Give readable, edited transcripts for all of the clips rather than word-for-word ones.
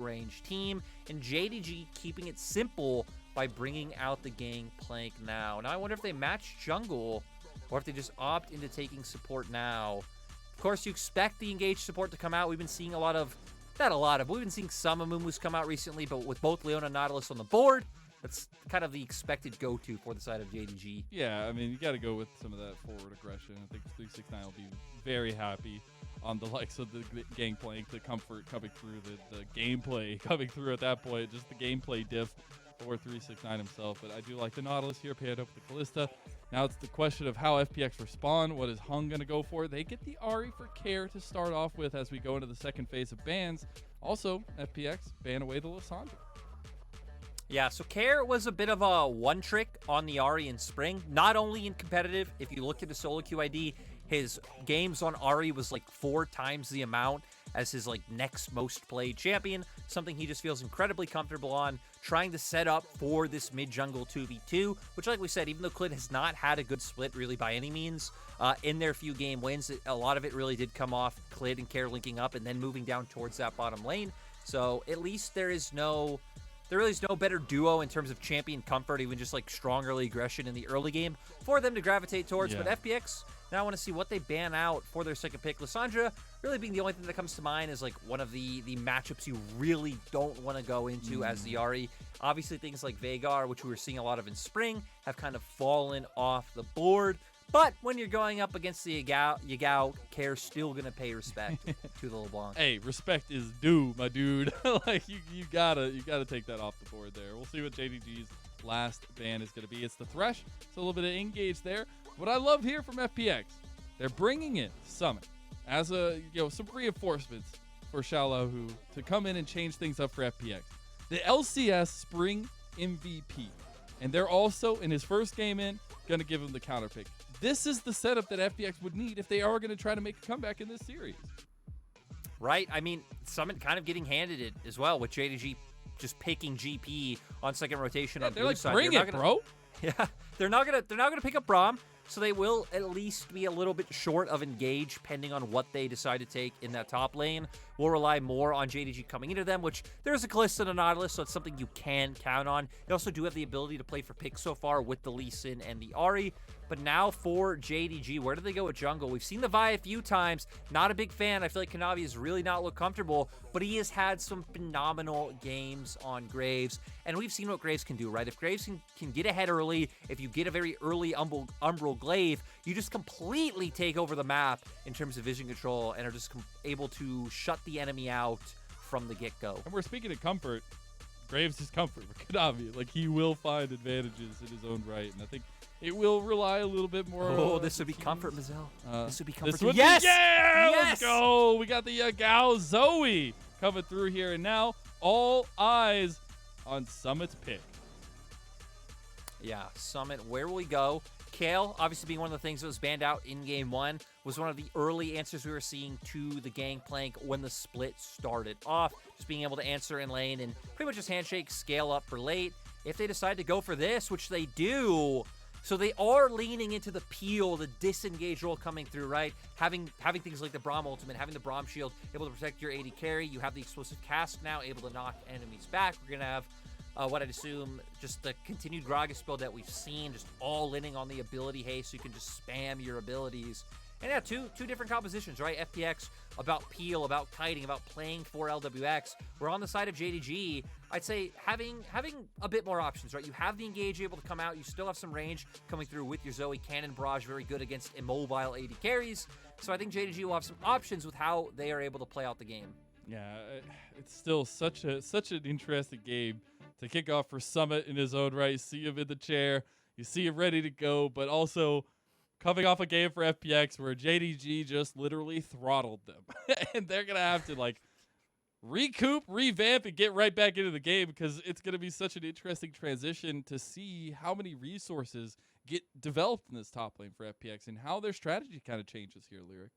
range team, and JDG keeping it simple by bringing out the Gangplank now. Now I wonder if they match jungle or if they just opt into taking support now. Of course, you expect the engaged support to come out. We've been seeing we've been seeing some Amumu's come out recently, but with both Leona and Nautilus on the board, that's kind of the expected go-to for the side of JDG. Yeah, I mean, you got to go with some of that forward aggression. I think 369 will be very happy on the likes of the Gangplank, the comfort coming through, the gameplay coming through at that point, just the gameplay diff for 369 himself. But I do like the Nautilus here paired up with the Kalista. Now it's the question of how FPX respond. What is Hung going to go for? They get the Ahri for care to start off with as we go into the second phase of bans. Also, FPX ban away the Lysandra. Yeah, so Care was a bit of a one trick on the Ahri in spring. Not only in competitive, if you look at the solo QID, his games on Ahri was like 4 times the amount as his like next most played champion, something he just feels incredibly comfortable on, trying to set up for this mid-jungle 2v2, which like we said, even though Clid has not had a good split really by any means, in their few game wins, a lot of it really did come off Clid and Care linking up and then moving down towards that bottom lane. So at least there really is no better duo in terms of champion comfort, even just like strong early aggression in the early game for them to gravitate towards. Yeah. But FPX, now I want to see what they ban out for their second pick. Lysandra really being the only thing that comes to mind is like one of the matchups you really don't want to go into as the Ahri. Obviously things like Veigar, which we were seeing a lot of in spring, have kind of fallen off the board. But when you're going up against the Yagao, Care's still going to pay respect to the LeBlanc. Hey, respect is due, my dude. Like you gotta take that off the board there. We'll see what JDG's last ban is going to be. It's the Thresh. It's a little bit of engage there. What I love here from FPX, they're bringing in Summit as some reinforcements for xiaolaohu to come in and change things up for FPX. The LCS Spring MVP, and they're also in his first game in going to give him the counter pick. This is the setup that FPX would need if they are going to try to make a comeback in this series. Right. I mean, Summit kind of getting handed it as well with JDG just picking GP on second rotation on blue side. Bring it, bro. Yeah, they're not gonna pick up Braum, so they will at least be a little bit short of engage, depending on what they decide to take in that top lane. We'll rely more on JDG coming into them, which there's a Kalista and a Nautilus, so it's something you can count on. They also do have the ability to play for picks so far with the Lee Sin and the Ahri. But now for JDG, where do they go with jungle? We've seen the Vi a few times. Not a big fan. I feel like Kanavi has really not looked comfortable, but he has had some phenomenal games on Graves. And we've seen what Graves can do, right? If Graves can get ahead early, if you get a very early Umbral Glaive, you just completely take over the map in terms of vision control and are just able to shut the enemy out from the get-go. And we're speaking of comfort. Graves is comfort for Kanavi. Like, he will find advantages in his own right, and I think it will rely a little bit more. Oh, this would be comfort, Mazel. This would be comfort. Yes! Yeah! Yes! Let's go! We got the Yagao Zoe coming through here, and now all eyes on Summit's pick. Yeah, Summit, where will we go? Kale, obviously being one of the things that was banned out in Game 1, was one of the early answers we were seeing to the Gangplank when the split started off. Just being able to answer in lane and pretty much just handshake, scale up for late. If they decide to go for this, which they do, so they are leaning into the peel, the disengage role coming through, right? Having things like the Braum ultimate, having the Braum shield, able to protect your AD carry. You have the explosive cast now, able to knock enemies back. We're going to have what I'd assume just the continued Gragas build that we've seen, just all leaning on the ability haste, so you can just spam your abilities. And yeah, two different compositions, right? FPX about peel, about kiting, about playing for Lwx. We're on the side of JDG. I'd say having a bit more options, right? You have the engage able to come out. You still have some range coming through with your Zoe. Cannon Barrage, very good against immobile AD carries. So I think JDG will have some options with how they are able to play out the game. Yeah, it's still such an interesting game to kick off for Summit in his own right. You see him in the chair. You see him ready to go, but also coming off a game for FPX where JDG just literally throttled them. And they're going to have to like recoup, revamp, and get right back into the game, because it's going to be such an interesting transition to see how many resources get developed in this top lane for FPX and how their strategy kind of changes here, Lyric.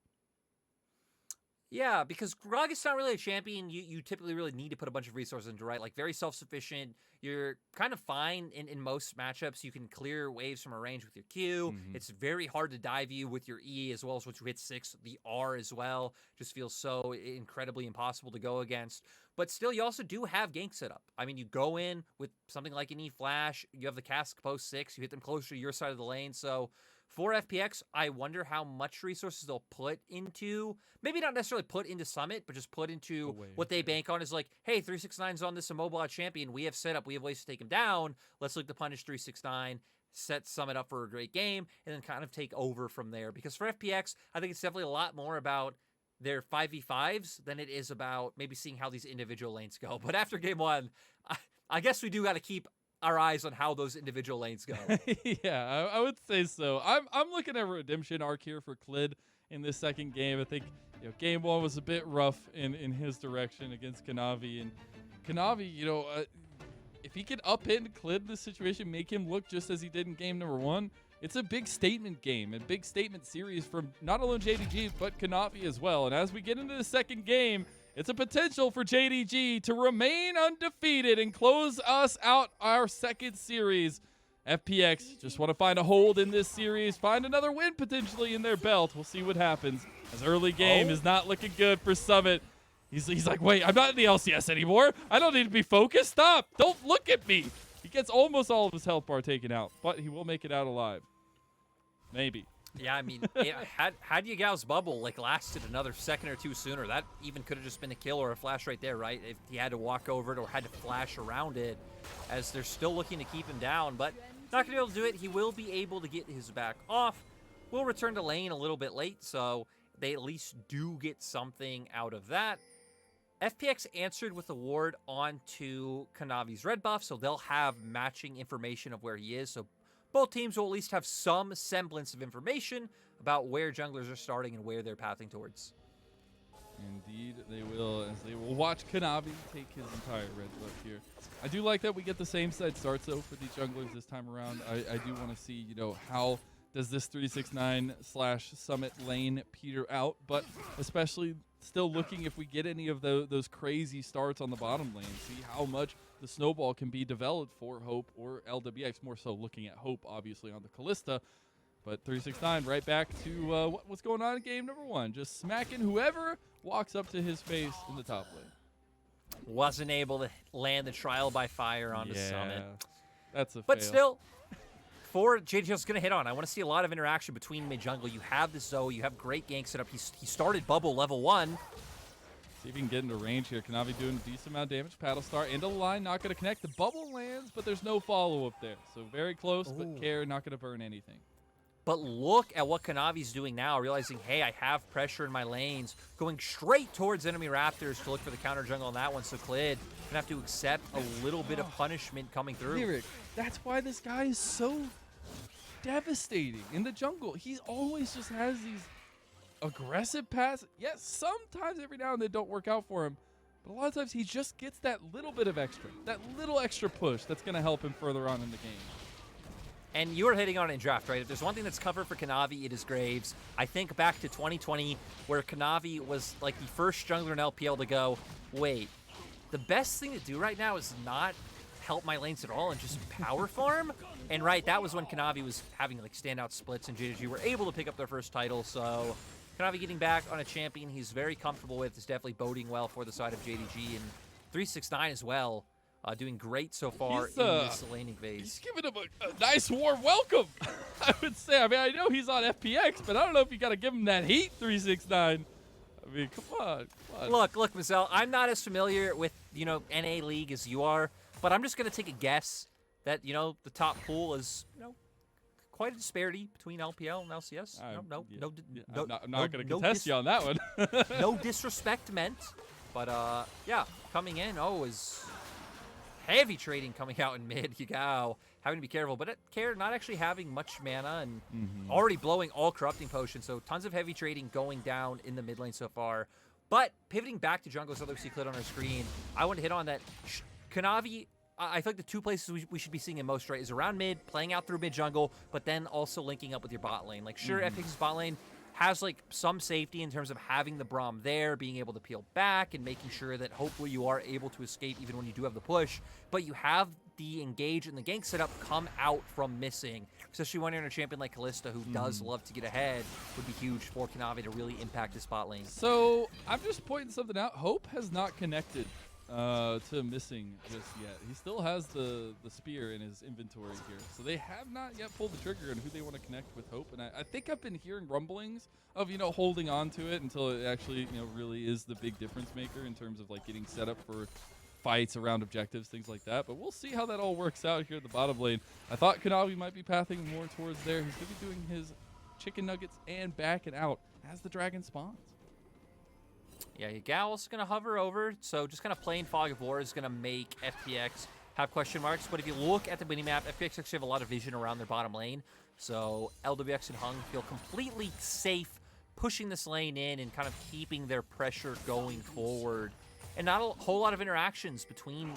Yeah, because Gragas is not really a champion you typically really need to put a bunch of resources into, right? Like, very self-sufficient. You're kind of fine in most matchups. You can clear waves from a range with your Q. It's very hard to dive you with your E, as well as once you hit 6, the R as well. Just feels so incredibly impossible to go against. But still, you also do have gank setup. I mean, you go in with something like an E flash. You have the cask post 6. You hit them closer to your side of the lane. So for FPX, I wonder how much resources they'll put into, maybe not necessarily put into Summit, but just put into what they bank on is like, hey, 369's on this immobilized champion. We have setup. We have ways to take him down. Let's look to punish 369, set Summit up for a great game, and then kind of take over from there. Because for FPX, I think it's definitely a lot more about their 5v5s than it is about maybe seeing how these individual lanes go. But after game 1, I guess we do got to keep our eyes on how those individual lanes go. Yeah, I would say so. I'm looking at a redemption arc here for Clid in this second game. I think game 1 was a bit rough in his direction against Kanavi, and Kanavi, if he could upend Clid in this situation, make him look just as he did in game number 1, it's a big statement game and big statement series from not only JDG but Kanavi as well. And as we get into the second game, it's a potential for JDG to remain undefeated and close us out our second series. FPX just want to find a hold in this series, find another win potentially in their belt. We'll see what happens, as early game is not looking good for Summit. He's like, wait, I'm not in the LCS anymore. I don't need to be focused. Stop. Don't look at me. He gets almost all of his health bar taken out, but he will make it out alive. Maybe. Yeah, I mean, had Yagao's bubble lasted another second or two sooner, that even could have just been a kill or a flash right there, right? If he had to walk over it or had to flash around it, as they're still looking to keep him down, but not gonna be able to do it. He will be able to get his back off. Will return to lane a little bit late, so they at least do get something out of that. FPX answered with a ward onto Kanavi's red buff, so they'll have matching information of where he is. So both teams will at least have some semblance of information about where junglers are starting and where they're pathing towards. Indeed, they will, as they will watch Kanavi take his entire red buff here. I do like that we get the same side starts, though, for the junglers this time around. I do want to see, how does this 369/Summit lane peter out, but especially still looking if we get any of those crazy starts on the bottom lane, see how much the snowball can be developed for Hope or LWX, more so looking at Hope, obviously, on the Kalista. But 369 right back to what's going on in game number 1, just smacking whoever walks up to his face in the top lane. Wasn't able to land the trial by fire onto Summit. That's a But fail. still, for JDG's going to hit on, I want to see a lot of interaction between mid-jungle. You have the Zoe, you have great gank setup. He started bubble level 1. See if he can get into range here. Kanavi doing a decent amount of damage. Paddle Star into the line, not going to connect. The bubble lands, but there's no follow-up there. So very close, but Care not going to burn anything. But look at what Kanavi's doing now, realizing, hey, I have pressure in my lanes, going straight towards enemy Raptors to look for the counter jungle on that one. So Clid gonna have to accept a little bit of punishment coming through. Lyric, that's why this guy is so devastating in the jungle. He always just has these aggressive passes. Yes, sometimes every now and then don't work out for him, but a lot of times he just gets that little bit of extra, that little extra push that's gonna help him further on in the game. And you were hitting on it in draft, right? If there's one thing that's covered for Kanavi, it is Graves. I think back to 2020, where Kanavi was like the first jungler in LPL to go, wait, the best thing to do right now is not help my lanes at all and just power farm. And right, that was when Kanavi was having standout splits, and JDG were able to pick up their first title. So Kanavi getting back on a champion he's very comfortable with is definitely boding well for the side of JDG, and 369 as well. Doing great so far in this laning phase. He's giving him a nice warm welcome, I would say. I mean, I know he's on FPX, but I don't know if you got to give him that heat, 369. I mean, come on. Look, Mazel, I'm not as familiar with, NA League as you are, but I'm just going to take a guess that, the top pool is, quite a disparity between LPL and LCS. I'm not going to contest you on that one. No disrespect meant, but, yeah, coming in, is heavy trading coming out in mid. Yagao having to be careful, but Care not actually having much mana and already blowing all corrupting potions, so tons of heavy trading going down in the mid lane so far. But pivoting back to jungle, so that we see Clid on our screen, I want to hit on that. Kanavi, I feel like the two places we should be seeing him most, right, is around mid, playing out through mid jungle, but then also linking up with your bot lane. Sure, FPX's bot lane has like some safety in terms of having the Braum there, being able to peel back and making sure that hopefully you are able to escape even when you do have the push, but you have the engage and the gank setup come out from missing, especially when you're in a champion like Kalista who does love to get ahead. Would be huge for Kanavi to really impact the spot lane. So I'm just pointing something out. Hope has not connected to missing just yet. He still has the spear in his inventory here. So they have not yet pulled the trigger on who they want to connect with Hope. And I think I've been hearing rumblings of, holding on to it until it actually, really is the big difference maker in terms of like getting set up for fights around objectives, things like that. But we'll see how that all works out here at the bottom lane. I thought Kanavi might be pathing more towards there. He's going to be doing his chicken nuggets and backing out as the dragon spawns. Yeah, Yagao's going to hover over, so just kind of playing Fog of War is going to make FPX have question marks. But if you look at the minimap, FPX actually have a lot of vision around their bottom lane. So Lwx and Hung feel completely safe pushing this lane in and kind of keeping their pressure going forward. And not a whole lot of interactions between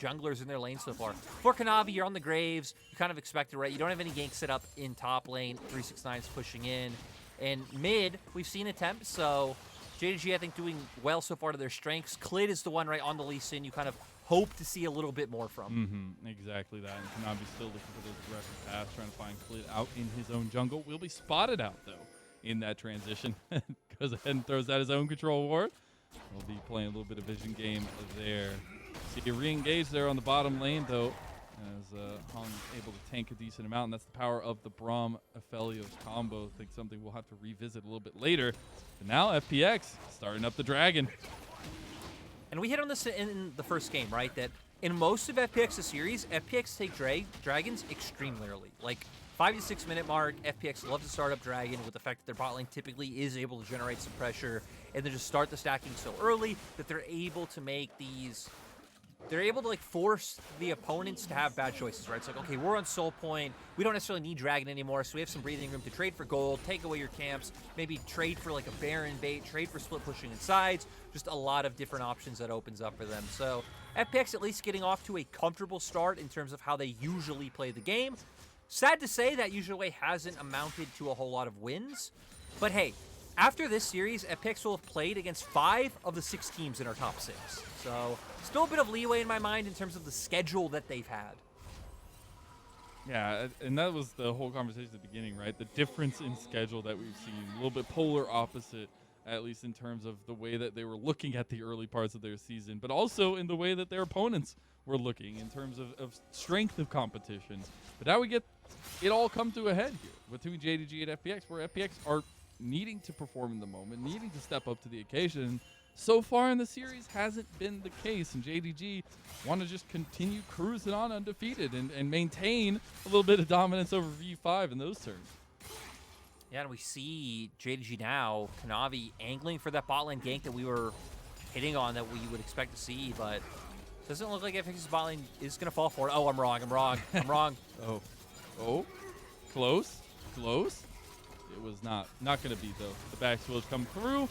junglers in their lane so far. For Kanavi, you're on the Graves. You kind of expect it, right? You don't have any gank set up in top lane. 369's pushing in. And mid, we've seen attempts, so JDG, I think, doing well so far to their strengths. Clid is the one right on the Lee Sin you kind of hope to see a little bit more from. Exactly that. And Kanavi's still looking for those aggressive paths, trying to find Clid out in his own jungle. Will be spotted out, though, in that transition. Goes ahead and throws out his own control ward. We'll be playing a little bit of vision game there. See you re-engage there on the bottom lane, though, as Hung able to tank a decent amount, and that's the power of the Braum Aphelios combo. I think something we'll have to revisit a little bit later. But now FPX starting up the dragon. And we hit on this in the first game, right? That in most of FPX's series, FPX take dragons extremely early. Like 5 to 6 minute mark, FPX love to start up dragon with the fact that their bot lane typically is able to generate some pressure and then just start the stacking so early that they're able to make these. They're able to like force the opponents to have bad choices, right? It's like, okay, we're on soul point. We don't necessarily need dragon anymore, so we have some breathing room to trade for gold, take away your camps, maybe trade for like a Baron bait, trade for split pushing in sides. Just a lot of different options that opens up for them. So FPX at least getting off to a comfortable start in terms of how they usually play the game. Sad to say that usually hasn't amounted to a whole lot of wins. But hey, after this series, FPX will have played against 5 of the 6 teams in our top 6. So still a bit of leeway in my mind in terms of the schedule that they've had. Yeah, and that was the whole conversation at the beginning, right? The difference in schedule that we've seen, a little bit polar opposite, at least in terms of the way that they were looking at the early parts of their season, but also in the way that their opponents were looking in terms of strength of competition. But now we get it all come to a head here between JDG and FPX, where FPX are needing to perform in the moment, needing to step up to the occasion. So far in the series hasn't been the case, and JDG want to just continue cruising on undefeated and maintain a little bit of dominance over V5 in those terms. Yeah, and we see JDG now, Kanavi angling for that bot lane gank that we were hitting on that we would expect to see, but doesn't look like FPX's bot lane is going to fall for it. Oh, I'm wrong. I'm wrong. Oh, close. It was not going to be, though. The back switch come through.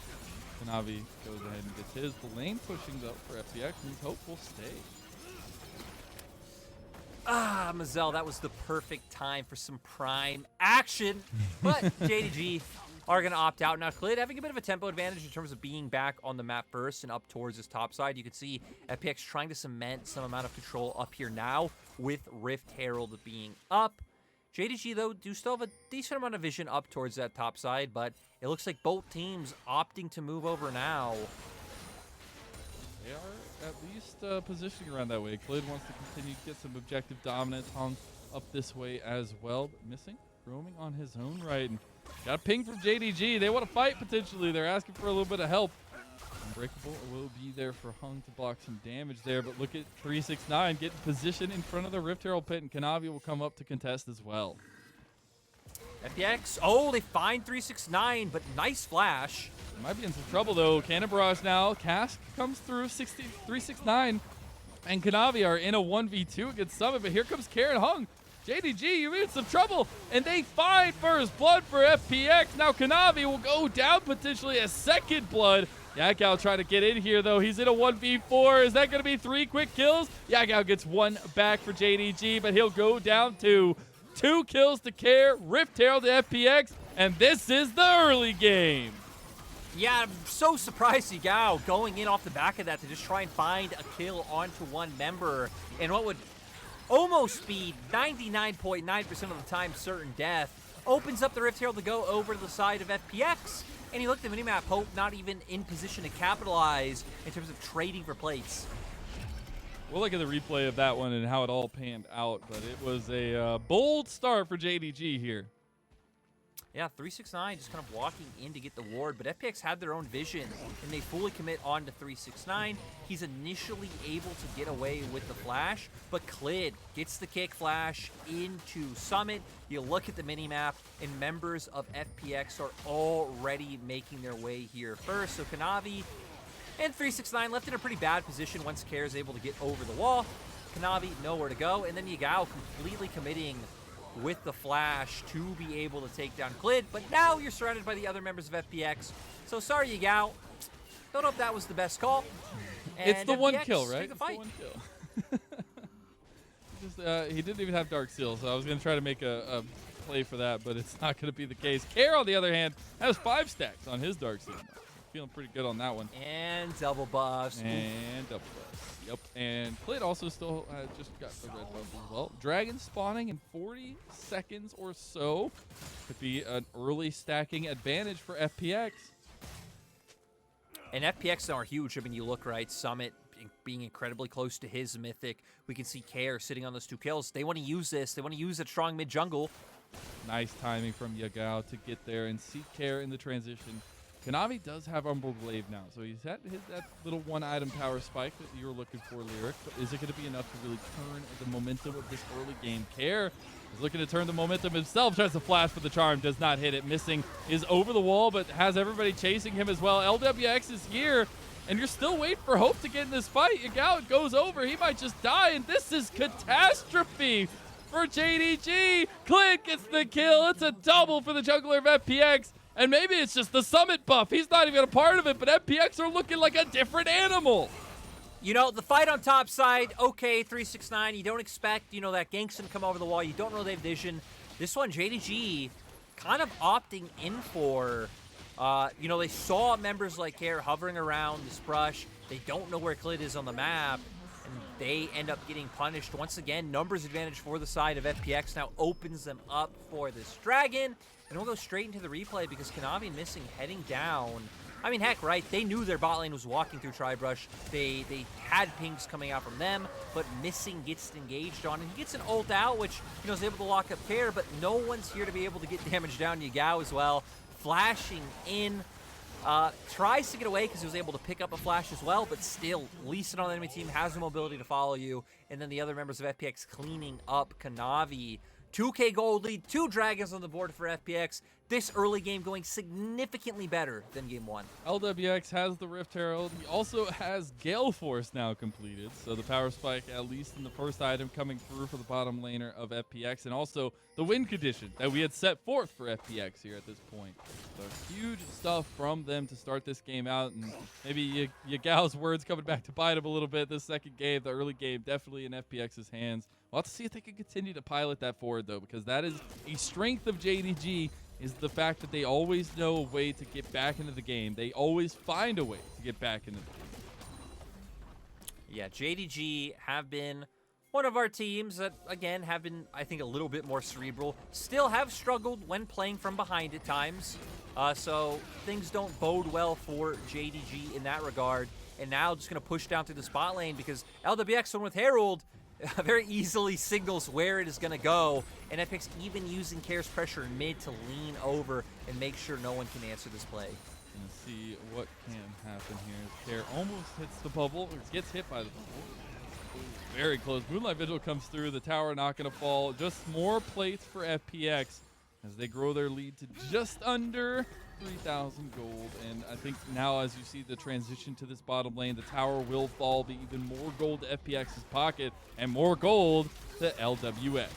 Kanavi goes ahead and gets his. The lane pushing up for FPX, and he's hopeful stay. Mazel, that was the perfect time for some prime action. But JDG are going to opt out. Now, Clid having a bit of a tempo advantage in terms of being back on the map first and up towards his top side. You can see FPX trying to cement some amount of control up here now with Rift Herald being up. JDG, though, do still have a decent amount of vision up towards that top side, but it looks like both teams opting to move over now. They are at least positioning around that way. Clid wants to continue to get some objective dominance. Hung up this way as well, but missing. Roaming on his own right. And got a ping from JDG. They want to fight potentially. They're asking for a little bit of help. Unbreakable will be there for Hung to block some damage there, but look at 369 getting position in front of the Rift Herald pit, and Kanavi will come up to contest as well. FPX, oh, they find 369, but nice flash. They might be in some trouble, though. Cannon Barrage now. Cask comes through 369, and Kanavi are in a 1v2 against Summit, but here comes Karen Hung. JDG, you're in some trouble, and they find first blood for FPX. Now Kanavi will go down potentially a second blood. Yagao trying to get in here, though. He's in a 1v4. Is that going to be 3 quick kills? Yagao gets 1 back for JDG, but he'll go down to 2 kills to Care. Rift Herald to FPX. And this is the early game. Yeah, I'm so surprised Yagao going in off the back of that to just try and find a kill onto one member and what would almost be 99.9% of the time certain death. Opens up the Rift Herald to go over to the side of FPX, and he looked at the minimap, Hope not even in position to capitalize in terms of trading for plates. We'll look at the replay of that one and how it all panned out, but it was a bold start for JDG here. Yeah, 369 just kind of walking in to get the ward, but FPX had their own vision, and they fully commit on to 369. He's initially able to get away with the flash, but Clid gets the kick flash into Summit. You look at the minimap, and members of FPX are already making their way here first. So Kanavi and 369 left in a pretty bad position once Care is able to get over the wall. Kanavi nowhere to go, and then Yagao completely committing with the flash to be able to take down Clid, but now you're surrounded by the other members of FPX. So sorry, Yagao. Don't know if that was the best call. And it's the FPX one kill, right? take the fight. It's the one kill. He didn't even have Dark Seal, so I was going to try to make a play for that, but it's not going to be the case. Care, on the other hand, has 5 stacks on his Dark Seal. Feeling pretty good on that one. And double buffs. And double buffs. Yep. And Clid also still just got the red buff as well. Dragon spawning in 40 seconds or so. Could be an early stacking advantage for FPX. And FPX are huge. I mean, you look, right, Summit being incredibly close to his mythic. We can see Care sitting on those 2 kills. They want to use this. They want to use that strong mid jungle. Nice timing from Yagao to get there and see Care in the transition. Kanavi does have Umbral Glaive now, so he's had that little 1-item power spike that you were looking for, Lyric. But is it going to be enough to really turn the momentum of this early game? Care is looking to turn the momentum himself, tries to flash for the charm, does not hit it. Missing is over the wall, but has everybody chasing him as well. Lwx is here, and you're still waiting for Hope to get in this fight. Yagao goes over, he might just die, and this is catastrophe for JDG. Clid gets the kill. It's a double for the jungler of FPX. And maybe it's just the Summit buff. He's not even a part of it, but FPX are looking like a different animal. You know, the fight on top side, okay, 369. You don't expect, that ganks to come over the wall. You don't know they have vision. This one, JDG, kind of opting in for, they saw members like Care hovering around this brush. They don't know where Clid is on the map, and they end up getting punished. Once again, numbers advantage for the side of FPX now opens them up for this dragon. And we'll go straight into the replay because Kanavi and Missing heading down. I mean, heck, right? They knew their bot lane was walking through Tribrush. They had pings coming out from them, but Missing gets engaged on, and he gets an ult out, which, is able to lock up Care, but no one's here to be able to get damage down. Yagao as well, flashing in. Tries to get away because he was able to pick up a flash as well, but still, Lee Sin on the enemy team has the mobility to follow you, and then the other members of FPX cleaning up Kanavi. 2K gold lead, 2 dragons on the board for FPX. This early game going significantly better than game 1. Lwx has the Rift Herald. He also has Gale Force now completed. So the power spike, at least in the first item, coming through for the bottom laner of FPX. And also the win condition that we had set forth for FPX here at this point. So huge stuff from them to start this game out. And maybe Yagao's words coming back to bite him a little bit this second game. The early game definitely in FPX's hands. We'll have to see if they can continue to pilot that forward, though, because that is a strength of JDG, is the fact that they always know a way to get back into the game. They always find a way to get back into the game. Yeah, JDG have been one of our teams that, again, have been, I think, a little bit more cerebral. Still have struggled when playing from behind at times. So things don't bode well for JDG in that regard. And now just going to push down through the spot lane because Lwx, one with Herald, very easily signals where it is going to go, and FPX even using Care's pressure in mid to lean over and make sure no one can answer this play. And see what can happen here. Care almost hits the bubble, or gets hit by the bubble. Ooh, very close. Moonlight Vigil comes through. The tower not going to fall. Just more plates for FPX as they grow their lead to just under 3,000 gold. And I think now, as you see the transition to this bottom lane, the tower will fall, be even more gold to FPX's pocket and more gold to Lwx.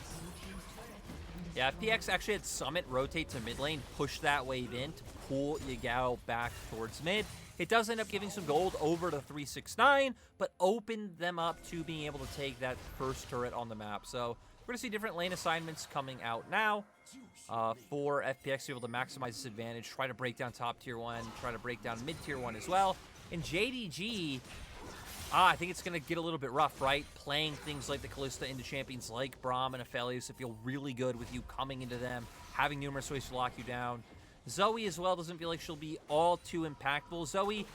Yeah, FPX actually had Summit rotate to mid lane, push that wave in to pull Yagao back towards mid. It does end up giving some gold over to 369, but opened them up to being able to take that first turret on the map. So We're going to see different lane assignments coming out now for FPX to be able to maximize this advantage, try to break down top tier 1, try to break down mid tier 1 as well. And JDG, I think it's going to get a little bit rough, right? Playing things like the Kalista into champions like Braum and Aphelios that feel really good with you coming into them, having numerous ways to lock you down. Zoe as well doesn't feel like she'll be all too impactful. Zoe,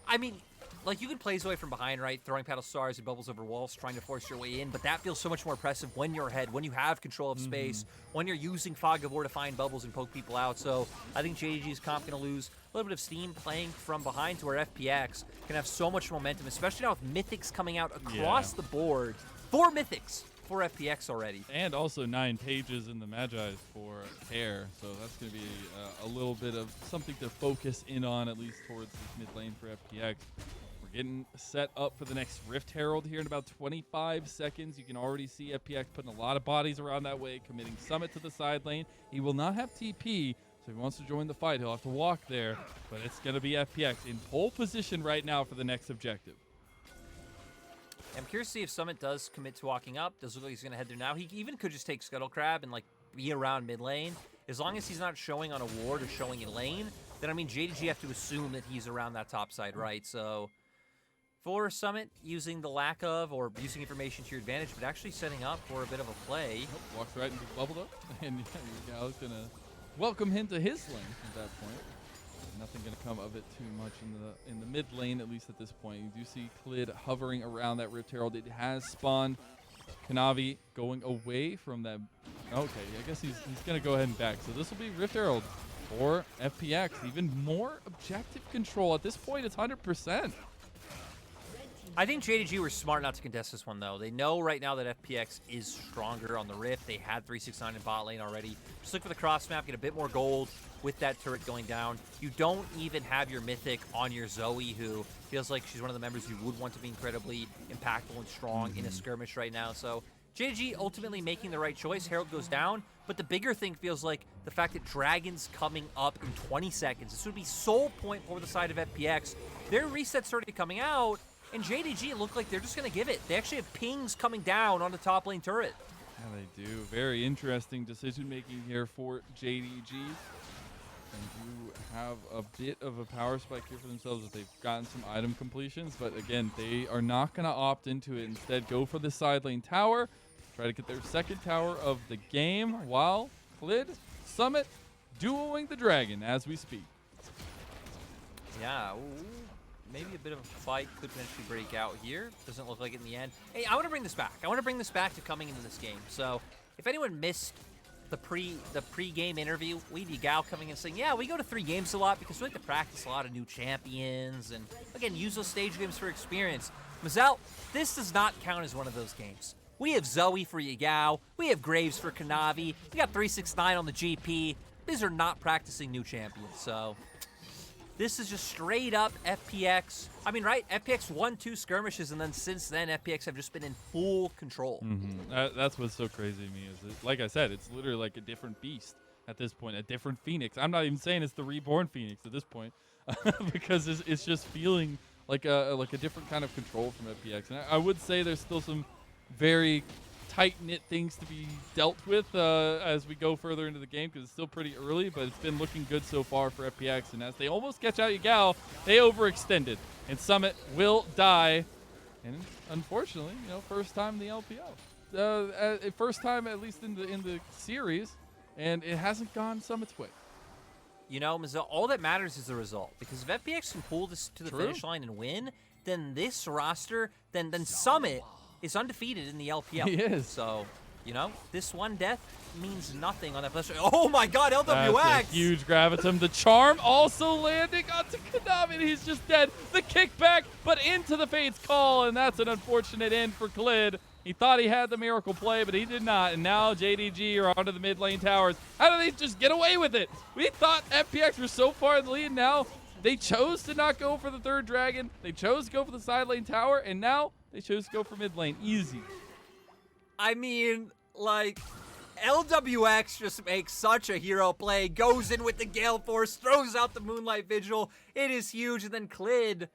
I mean, like, you can play Zoe from behind, right? Throwing paddle stars and bubbles over walls, trying to force your way in, but that feels so much more impressive when you're ahead, when you have control of space, when you're using Fog of War to find bubbles and poke people out. So I think JDG's comp going to lose a little bit of steam playing from behind, to where FPX can have so much momentum, especially now with Mythics coming out across the board. 4 Mythics for FPX already. And also 9 pages in the Magi for Hair, so that's going to be a little bit of something to focus in on, at least towards this mid lane for FPX. We're getting set up for the next Rift Herald here in about 25 seconds. You can already see FPX putting a lot of bodies around that way, committing Summit to the side lane. He will not have TP, so if he wants to join the fight, he'll have to walk there, but it's going to be FPX in pole position right now for the next objective. I'm curious to see if Summit does commit to walking up. Does look like he's going to head there now. He even could just take Scuttle Crab and, like, be around mid lane. As long as he's not showing on a ward or showing in lane, then, I mean, JDG have to assume that he's around that top side, right? So for Summit, using the lack of or using information to your advantage, but actually setting up for a bit of a play. Oh, walks right into bubbled up, and Yagao's going to welcome him to his lane at that point. Nothing going to come of it too much in the mid lane, at least at this point. You do see Clid hovering around that Rift Herald. It has spawned. Kanavi going away from that. Okay, I guess he's going to go ahead and back. So this will be Rift Herald for FPX. Even more objective control. At this point, it's 100%. I think JDG were smart not to contest this one, though. They know right now that FPX is stronger on the Rift. They had 369 in bot lane already. Just look for the cross map, get a bit more gold with that turret going down. You don't even have your Mythic on your Zoe, who feels like she's one of the members you would want to be incredibly impactful and strong in a skirmish right now. So JDG ultimately making the right choice. Herald goes down, but the bigger thing feels like the fact that Dragon's coming up in 20 seconds. This would be soul point for the side of FPX. Their reset started coming out, and JDG looked like they're just going to give it. They actually have pings coming down on the top lane turret. Yeah, they do. Very interesting decision-making here for JDG. And do have a bit of a power spike here for themselves if they've gotten some item completions. But again, they are not going to opt into it. Instead, go for the side lane tower. Try to get their second tower of the game while Clid, Summit, duoing the dragon as we speak. Yeah, ooh, maybe a bit of a fight could potentially break out here. Doesn't look like it in the end. Hey, I want to bring this back. I want to bring this back to coming into this game. So if anyone missed the pre-game interview, we had Yagao coming in saying, yeah, we go to 3 games a lot because we like to practice a lot of new champions and, again, use those stage games for experience. Mazel, this does not count as one of those games. We have Zoe for Yagao. We have Graves for Kanavi. We got 369 on the GP. These are not practicing new champions, so this is just straight up FPX. I mean, right? FPX won 2 skirmishes, and then since then, FPX have just been in full control. That's what's so crazy to me. Is like I said, it's literally like a different beast at this point, a different Phoenix. I'm not even saying it's the reborn Phoenix at this point, because it's just feeling like a different kind of control from FPX. And I would say there's still some very tight-knit things to be dealt with as we go further into the game, because it's still pretty early, but it's been looking good so far for FPX. And as they almost catch out Yagao, they overextended, and Summit will die. And unfortunately, first time in the LPL, first time at least in the series, and it hasn't gone Summit's way. Mazel, all that matters is the result, because if FPX can pull this to the finish line and win, then this roster, then Summit is undefeated in the LPL. He is. So, this one death means nothing on that plus. Oh my god, LWX! That's a huge gravitum. The charm also landing onto Kanavi, and he's just dead. The kickback, but into the Fate's Call, and that's an unfortunate end for Clid. He thought he had the miracle play, but he did not. And now JDG are onto the mid lane towers. How do they just get away with it? We thought FPX were so far in the lead. Now they chose to not go for the 3rd dragon. They chose to go for the side lane tower, and now they chose to go for mid lane. Easy. I mean, like, LWX just makes such a hero play, goes in with the Gale Force, throws out the Moonlight Vigil. It is huge. And then Clid,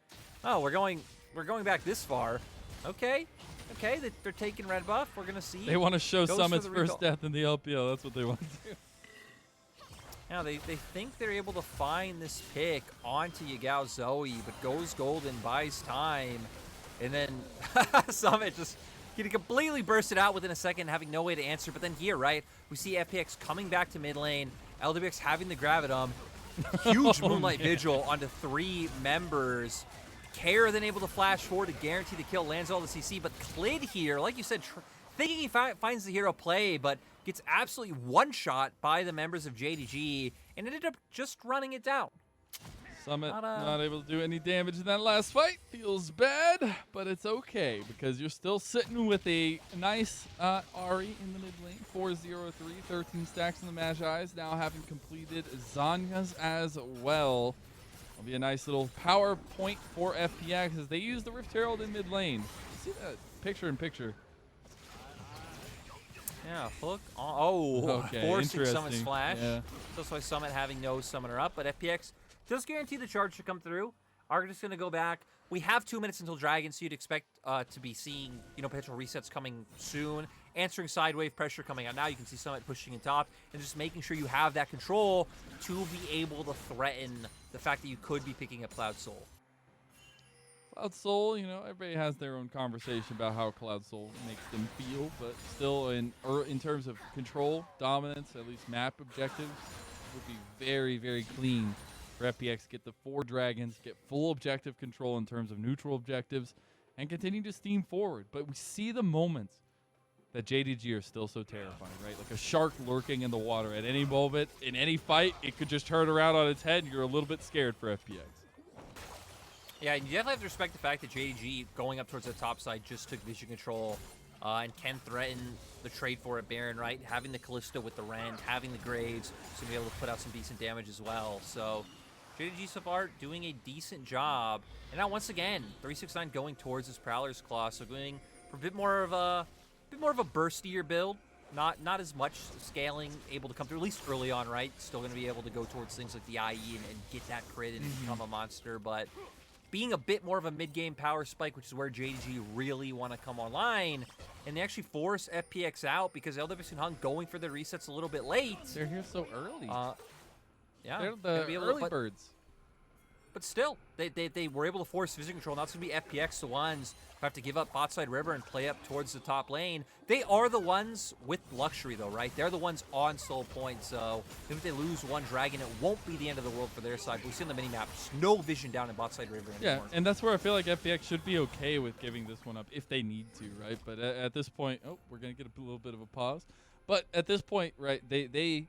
oh, we're going back this far. Okay. Okay, they're taking red buff. We're gonna see. They want to show Goes for Summit's the first recall. death in the LPL. That's what they want to do. Now they think they're able to find this pick onto Yagao Zoe, but goes golden, buys time, and then Summit just getting completely bursted out within a second, having no way to answer. But then here, right, we see FPX coming back to mid lane, Lwx having the Gravitum, huge Moonlight Vigil onto 3 members. Care then able to flash forward to guarantee the kill, lands all the CC, but Clid here, like you said, thinking he finds the hero play, but gets absolutely one-shot by the members of JDG and ended up just running it down. Summit not able to do any damage in that last fight. Feels bad, but it's okay because you're still sitting with a nice Ahri in the mid lane. 4-0-3, 13 stacks in the Magi's, now having completed Zanya's as well. It'll be a nice little power point for FPX as they use the Rift Herald in mid lane. See that picture in picture. Yeah, hook on. Oh, okay, forcing Summit's flash. Yeah. That's why Summit having no summoner up, but FPX does guarantee the charge to come through. Are just going to go back. We have 2 minutes until Dragon, so you'd expect to be seeing, potential resets coming soon. Answering side wave pressure coming out now. You can see Summit pushing in top and just making sure you have that control to be able to threaten the fact that you could be picking up Cloud Soul. Cloud Soul, everybody has their own conversation about how Cloud Soul makes them feel, but still in terms of control, dominance, at least map objectives, would be very, very clean for FPX. Get the 4 dragons, get full objective control in terms of neutral objectives, and continue to steam forward. But we see the moments that JDG are still so terrifying, right? Like a shark lurking in the water at any moment, in any fight, it could just turn around on its head, and you're a little bit scared for FPX. Yeah, and you definitely have to respect the fact that JDG going up towards the top side just took vision control and can threaten the trade for it Baron, right? Having the Kalista with the Rend, having the Graves, so to be able to put out some decent damage as well. So JDG so far doing a decent job. And now once again, 369 going towards his Prowler's Claw, so going for a bit more of a burstier build. Not as much scaling able to come through, at least early on, right? Still going to be able to go towards things like the IE and get that crit and become a monster, but being a bit more of a mid-game power spike, which is where JDG really want to come online, and they actually force FPX out because Lwx and Hung going for the resets a little bit late. They're here so early. Yeah, they're the early birds. But still, they were able to force vision control. Now it's going to be FPX the ones who have to give up bot side river and play up towards the top lane. They are the ones with luxury, though, right? They're the ones on soul points, so if they lose one dragon, it won't be the end of the world for their side. But we see on the minimap, no vision down in bot side river anymore. Yeah, and that's where I feel like FPX should be okay with giving this one up if they need to, right? But at this point, we're going to get a little bit of a pause. But at this point, right, they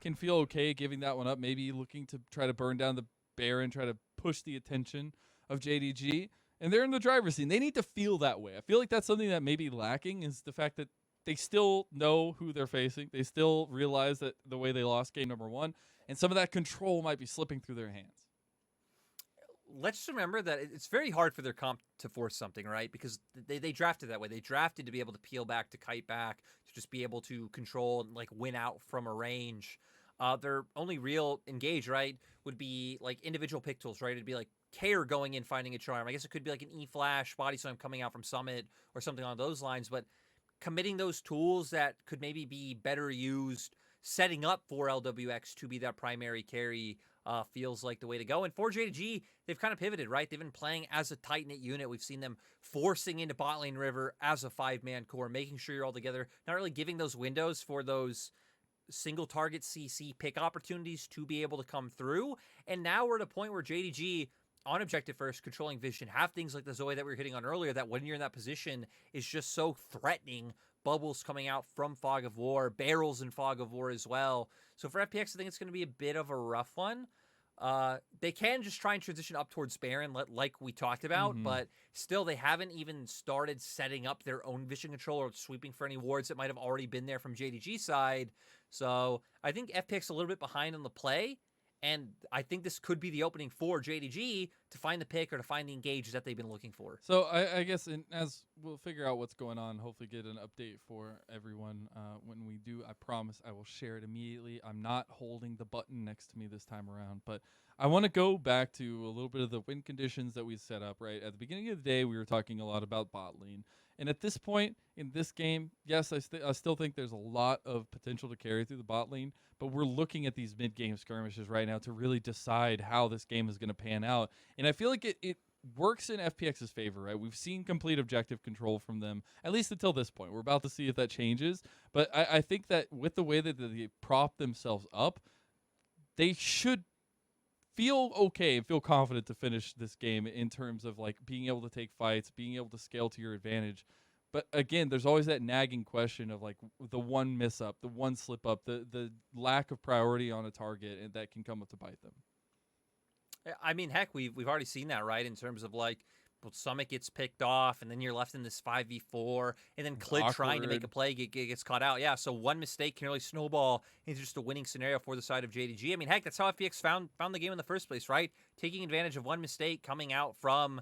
can feel okay giving that one up, maybe looking to try to burn down the Baron, try to push the attention of JDG, and they're in the driver's seat. They need to feel that way. I feel like that's something that may be lacking, is the fact that they still know who they're facing. They still realize that the way they lost game number 1, and some of that control might be slipping through their hands. Let's just remember that it's very hard for their comp to force something, right? Because they drafted that way. They drafted to be able to peel back, to kite back, to just be able to control and like win out from a range. Their only real engage, right, would be like individual pick tools, right? It'd be like Care going in, finding a charm. I guess it could be like an E-Flash, Body Slam coming out from Summit or something along those lines, but committing those tools that could maybe be better used, setting up for Lwx to be that primary carry feels like the way to go. And for JDG, they've kind of pivoted, right? They've been playing as a tight-knit unit. We've seen them forcing into bot lane river as a 5-man core, making sure you're all together, not really giving those windows for those single target CC pick opportunities to be able to come through. And now we're at a point where JDG on objective first, controlling vision, have things like the Zoe that we were hitting on earlier, that when you're in that position is just so threatening. Bubbles coming out from Fog of War, barrels in Fog of War as well. So for FPX, I think it's going to be a bit of a rough one. They can just try and transition up towards Baron, like we talked about, but still they haven't even started setting up their own vision control or sweeping for any wards that might have already been there from JDG side. So I think FPX a little bit behind on the play, and I think this could be the opening for JDG to find the pick or to find the engage that they've been looking for. So I guess as we'll figure out what's going on, hopefully get an update for everyone when we do. I promise I will share it immediately. I'm not holding the button next to me this time around, but I want to go back to a little bit of the win conditions that we set up, right? At the beginning of the day, we were talking a lot about bot lane And at this point in this game, yes, I still think there's a lot of potential to carry through the bot lane, but we're looking at these mid-game skirmishes right now to really decide how this game is going to pan out. And I feel like it works in FPX's favor, right? We've seen complete objective control from them, at least until this point. We're about to see if that changes. But I think that with the way that they prop themselves up, they should feel okay and feel confident to finish this game in terms of like being able to take fights, being able to scale to your advantage. But again, there's always that nagging question of like the one miss up, the one slip up, the lack of priority on a target, and that can come up to bite them. I mean, heck, we've already seen that, right? In terms of like, Summit gets picked off, and then you're left in this 5v4, and then Clid trying to make a play gets caught out. Yeah, so one mistake can really snowball into just a winning scenario for the side of JDG. I mean, heck, that's how FPX found the game in the first place, right? Taking advantage of one mistake coming out from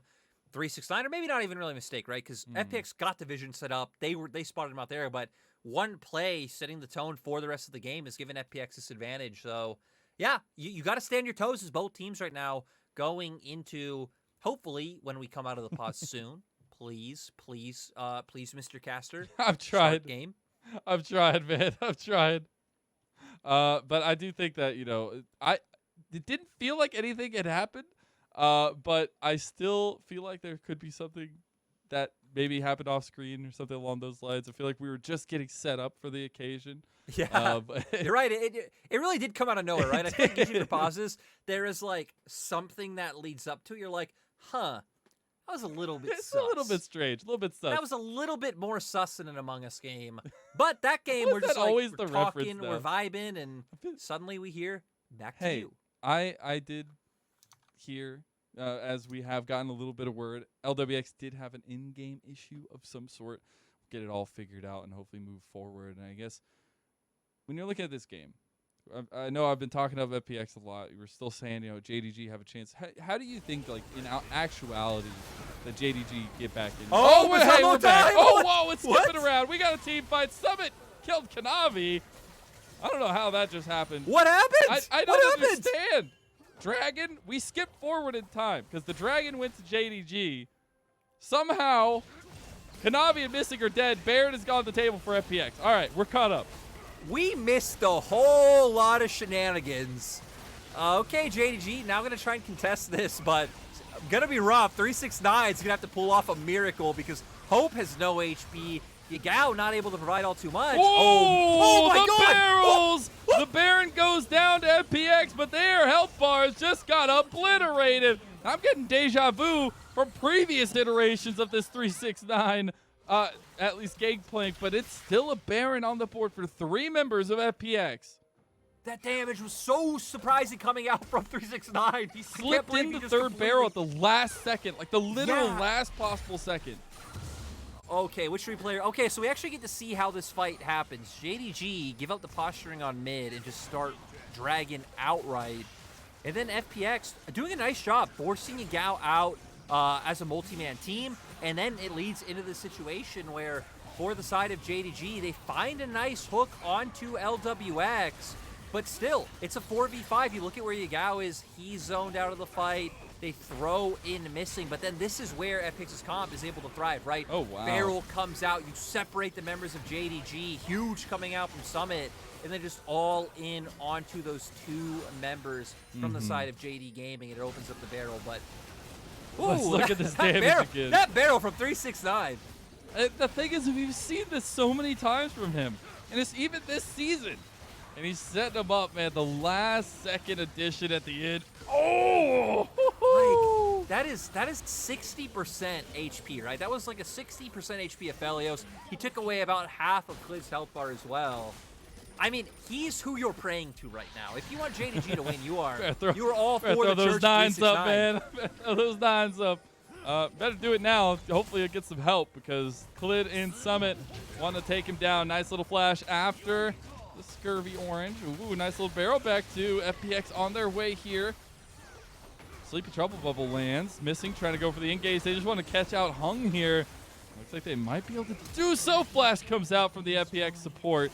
369, or maybe not even really a mistake, right? Because FPX got the vision set up. They spotted him out there, but one play setting the tone for the rest of the game has given FPX this advantage. So, yeah, you got to stay on your toes as both teams right now going into... Hopefully, when we come out of the pause soon, please, Mr. Caster. I've tried. Game. I've tried, man. I've tried. But I do think that, you know, it didn't feel like anything had happened. But I still feel like there could be something that maybe happened off screen or something along those lines. I feel like we were just getting set up for the occasion. Yeah, you're right. It really did come out of nowhere, right? I think usually for pauses, there is like something that leads up to it. You're like, huh, that was a little bit sus. A little bit strange, a little bit sus. That was a little bit more sus than an Among Us game. But that game, we're just always like, we're talking, we're vibing, and suddenly we hear, back to you. I did hear, as we have gotten a little bit of word, Lwx did have an in-game issue of some sort. Get it all figured out and hopefully move forward. And I guess when you're looking at this game, I know I've been talking about FPX a lot. We're still saying, you know, JDG have a chance. How do you think, like, in actuality, that JDG get back in? Oh, hey, we're back. Oh, whoa, it's skipping around. We got a team fight. Summit killed Kanavi. I don't know how that just happened. What happened? I don't understand. Dragon, we skipped forward in time because the Dragon went to JDG. Somehow, Kanavi and Missing are dead. Baron has gone to the table for FPX. All right, we're caught up. We missed a whole lot of shenanigans. Okay, JDG, now I'm going to try and contest this, but going to be rough. 369 is going to have to pull off a miracle because Hope has no HP. Yagao not able to provide all too much. Oh my God! Barrels! The Baron goes down to FPX, but their health bars just got obliterated. I'm getting deja vu from previous iterations of this 369. At least Gangplank, but it's still a Baron on the board for 3 members of FPX. That damage was so surprising coming out from 369. He slipped in the third barrel at the last second, like the literal last possible second. Okay, which replayer? Okay, so we actually get to see how this fight happens. JDG give up the posturing on mid and just start dragging outright. And then FPX doing a nice job forcing Yagao out as a multi-man team. And then it leads into the situation where, for the side of JDG, they find a nice hook onto Lwx. But still, it's a 4v5. You look at where Yagao is, he's zoned out of the fight. They throw in Missing, but then this is where FPX's comp is able to thrive, right? Oh, wow. Barrel comes out, you separate the members of JDG, huge coming out from Summit, and then just all in onto those 2 members from the side of JD Gaming. It opens up the barrel, but... Ooh, let's look at this damage again. That barrel from 369. The thing is, we've seen this so many times from him, and it's even this season. And he's setting them up, man. The last second addition at the end. Oh! Like, that is 60% HP, right? That was like a 60% HP Aphelios. He took away about half of Clid's health bar as well. I mean, he's who you're praying to right now. If you want JDG to win, you are all for the those Church 9s up, 369. man. Throw those 9s up. Better do it now. Hopefully it gets some help because Clid and Summit want to take him down. Nice little flash after the Scurvy Orange. Ooh, nice little barrel back to FPX on their way here. Sleepy Trouble Bubble lands. Missing, trying to go for the engage. They just want to catch out Hung here. Looks like they might be able to do so. Flash comes out from the FPX support.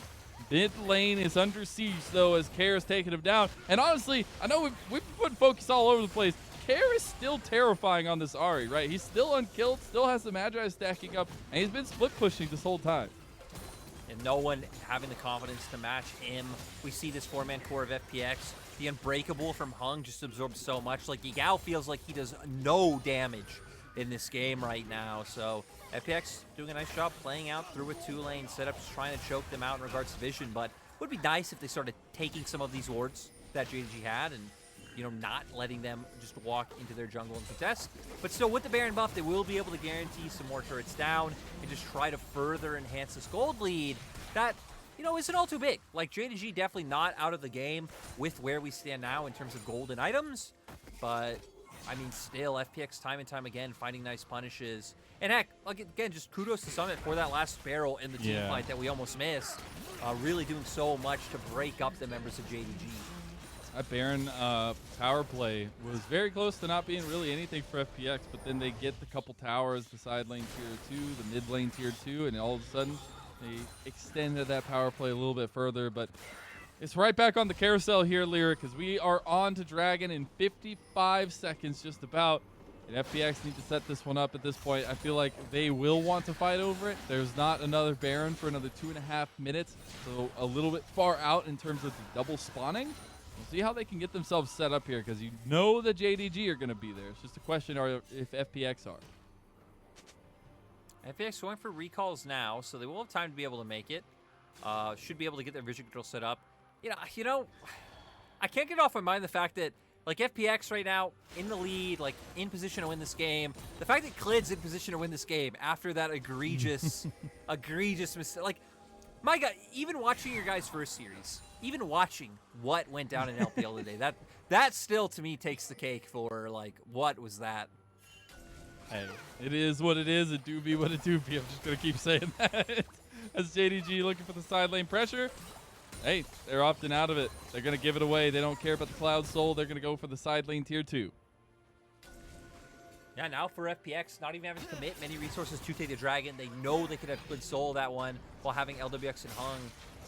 Mid lane is under siege, though, as Kair's taking him down. And honestly, I know we've put focus all over the place. Care is still terrifying on this Ahri, right? He's still unkilled, still has the Magi stacking up, and he's been split pushing this whole time. And no one having the confidence to match him. We see this 4-man core of FPX. The Unbreakable from Hung just absorbs so much. Like, Yagao feels like he does no damage in this game right now. So FPX doing a nice job playing out through a 2-lane setup, just trying to choke them out in regards to vision. But it would be nice if they started taking some of these wards that JDG had and, you know, not letting them just walk into their jungle and contest. But still, with the Baron buff, they will be able to guarantee some more turrets down and just try to further enhance this gold lead that, you know, isn't all too big. Like, JDG definitely not out of the game with where we stand now in terms of golden items. But, I mean, still, FPX time and time again finding nice punishes. And heck, again, just kudos to Summit for that last barrel in the team fight that we almost missed. Really doing so much to break up the members of JDG. That Baron power play was very close to not being really anything for FPX, but then they get the couple towers, the side lane tier 2, the mid lane tier 2, and all of a sudden they extended that power play a little bit further. But it's right back on the carousel here, Lyric, because we are on to Dragon in 55 seconds just about. And FPX need to set this one up at this point. I feel like they will want to fight over it. There's not another Baron for another 2.5 minutes, so a little bit far out in terms of the double spawning. We'll see how they can get themselves set up here, because you know the JDG are going to be there. It's just a question if FPX are. FPX going for recalls now, so they will have time to be able to make it. Should be able to get their vision control set up. You know, I can't get off my mind the fact that, like, FPX right now in the lead, like, in position to win this game. The fact that Clid's in position to win this game after that egregious, egregious mistake. Like, my God, even watching your guys' first series, even watching what went down in LPL today, that still to me takes the cake for, like, what was that? Hey, it is what it is. It do be what it do be. I'm just going to keep saying that. As JDG looking for the side lane pressure. Hey, they're opting out of it. They're going to give it away. They don't care about the Cloud Soul. They're going to go for the side lane tier 2. Yeah, now for FPX, not even having to commit many resources to take the Dragon. They know they could have Clid Soul that one while having LWX and Hung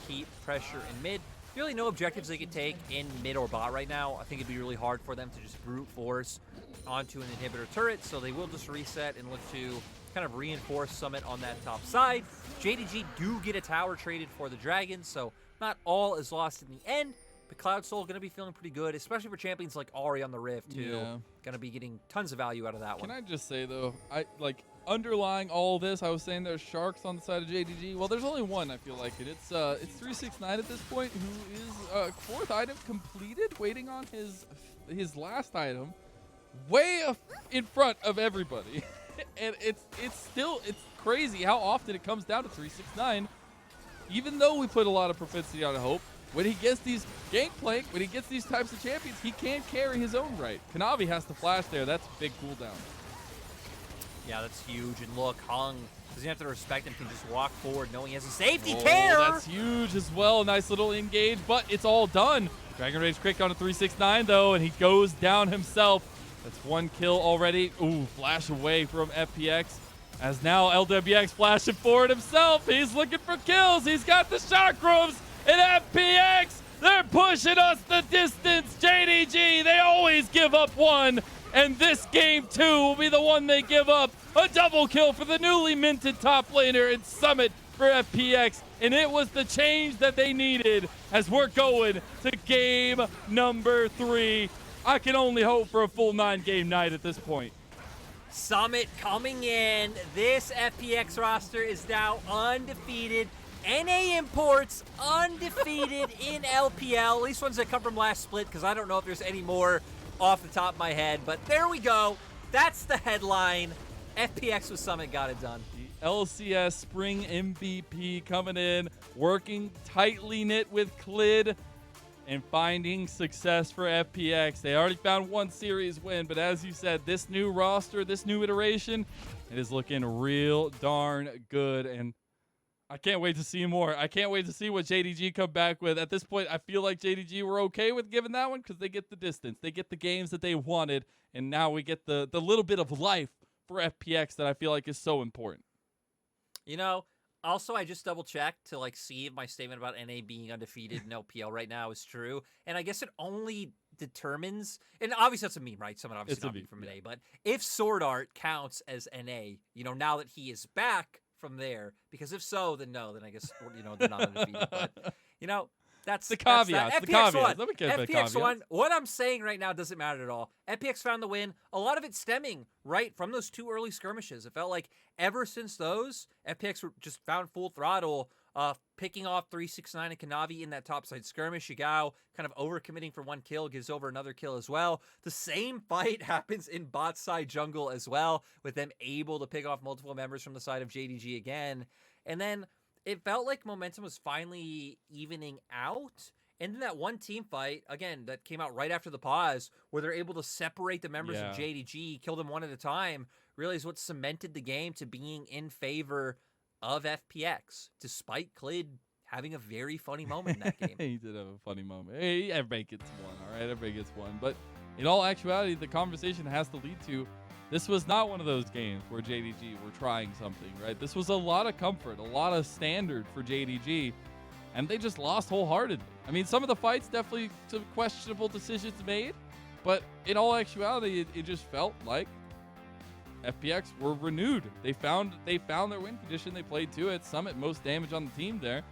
keep pressure in mid. Really no objectives they could take in mid or bot right now. I think it'd be really hard for them to just brute force onto an inhibitor turret, so they will just reset and look to kind of reinforce Summit on that top side. JDG do get a tower traded for the Dragon, so not all is lost in the end. But Cloud Soul going to be feeling pretty good, especially for champions like Ahri on the Rift, too. Yeah. Going to be getting tons of value out of that one. Can I just say, though, underlying all this, I was saying there's sharks on the side of JDG. Well, there's only one, I feel like. And it's 369 at this point, who is 4th item completed, waiting on his last item, way in front of everybody. And it's crazy how often it comes down to 369. Even though we put a lot of propensity on Hope, when he gets these Gangplank, when he gets these types of champions, he can't carry his own right. Kanavi has to flash there. That's a big cooldown. Yeah, that's huge. And look, Hung doesn't have to respect him, can just walk forward knowing he has a safety care. That's huge as well. Nice little engage, but it's all done. Dragon Rage quick on a 369, though, and he goes down himself. That's 1 kill already. Ooh, flash away from FPX. As now LWX flashing forward himself. He's looking for kills. He's got the chakrams. And FPX, they're pushing us the distance. JDG, they always give up one. And this game, too, will be the one they give up. A double kill for the newly minted top laner in Summit for FPX. And it was the change that they needed as we're going to game number 3. I can only hope for a full 9-game night at this point. Summit coming in. This FPX roster is now undefeated. NA Imports undefeated in LPL. At least ones that come from last split, because I don't know if there's any more off the top of my head. But there we go. That's the headline. FPX with Summit got it done. The LCS Spring MVP coming in, working tightly knit with Clid and finding success for FPX. They already found one series win, but as you said, this new roster, this new iteration, it is looking real darn good. And I can't wait to see more. I can't wait to see what JDG come back with. At this point, I feel like JDG were okay with giving that one because they get the distance. They get the games that they wanted, and now we get the little bit of life for FPX that I feel like is so important. You know, also, I just double-checked to, like, see if my statement about NA being undefeated in LPL right now is true. And I guess it only determines, and obviously that's a meme, right? Someone obviously not from NA, but if Sword Art counts as NA, now that he is back from there, because if so, then no, then I guess, they're not undefeated. But, that's the caveats. That. The caveats. Nobody cares about FPX caveats. what I'm saying right now doesn't matter at all. FPX found the win. A lot of it stemming right from those 2 early skirmishes. It felt like ever since those, FPX just found full throttle, picking off 369 and Kanavi in that topside skirmish. Yagao kind of overcommitting for 1 kill, gives over another kill as well. The same fight happens in bot side jungle as well, with them able to pick off multiple members from the side of JDG again. And then it felt like momentum was finally evening out. And then that one team fight, again, that came out right after the pause, where they're able to separate the members of JDG, kill them one at a time, really is what cemented the game to being in favor of FPX, despite Clid having a very funny moment in that game. He did have a funny moment. Hey, everybody gets one, all right? Everybody gets one. But in all actuality, the conversation has to lead to, this was not one of those games where JDG were trying something, right? This was a lot of comfort, a lot of standard for JDG, and they just lost wholeheartedly. I mean, some of the fights, definitely some questionable decisions made, but in all actuality, it just felt like FPX were renewed. They found their win condition. They played to it. Summit most damage on the team there,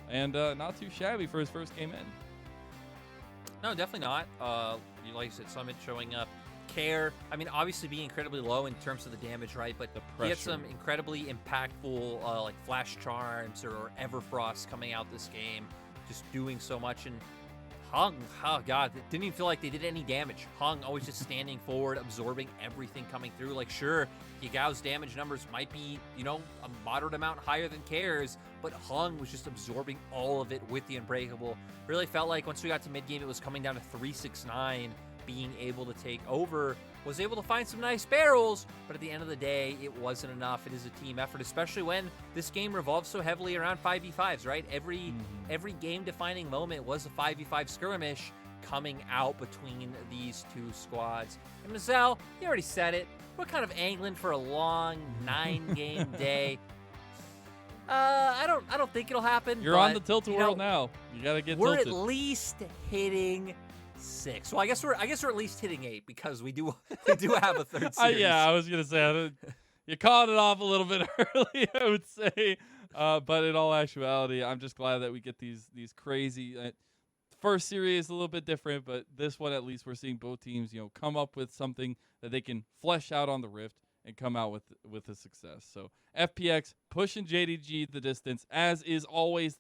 and not too shabby for his first game in. No, definitely not. Like you said, Summit showing up. Care, I mean, obviously being incredibly low in terms of the damage, right? But he had some incredibly impactful like Flash Charms or Everfrost coming out this game, just doing so much. And Hung, oh god, it didn't even feel like they did any damage. Hung always just standing forward, absorbing everything coming through. Like, sure, Yagao's damage numbers might be, a moderate amount higher than Care's, but Hung was just absorbing all of it with the Unbreakable. Really felt like once we got to mid-game, it was coming down to 369, being able to take over, was able to find some nice barrels, but at the end of the day, it wasn't enough. It is a team effort, especially when this game revolves so heavily around 5v5s, right? Every game-defining moment was a 5v5 skirmish coming out between these 2 squads. And Mazel, you already said it, we're kind of angling for a long 9-game day. I don't think it'll happen. You're on the tilt-a-whirl now. You gotta get tilted. We're at least hitting 6. Well, I guess we're at least hitting 8 because we do have a third series. Yeah, I was gonna say you called it off a little bit early, I would say. But in all actuality, I'm just glad that we get these crazy. First series a little bit different, but this one at least we're seeing both teams, come up with something that they can flesh out on the Rift and come out with a success. So FPX pushing JDG the distance, as is always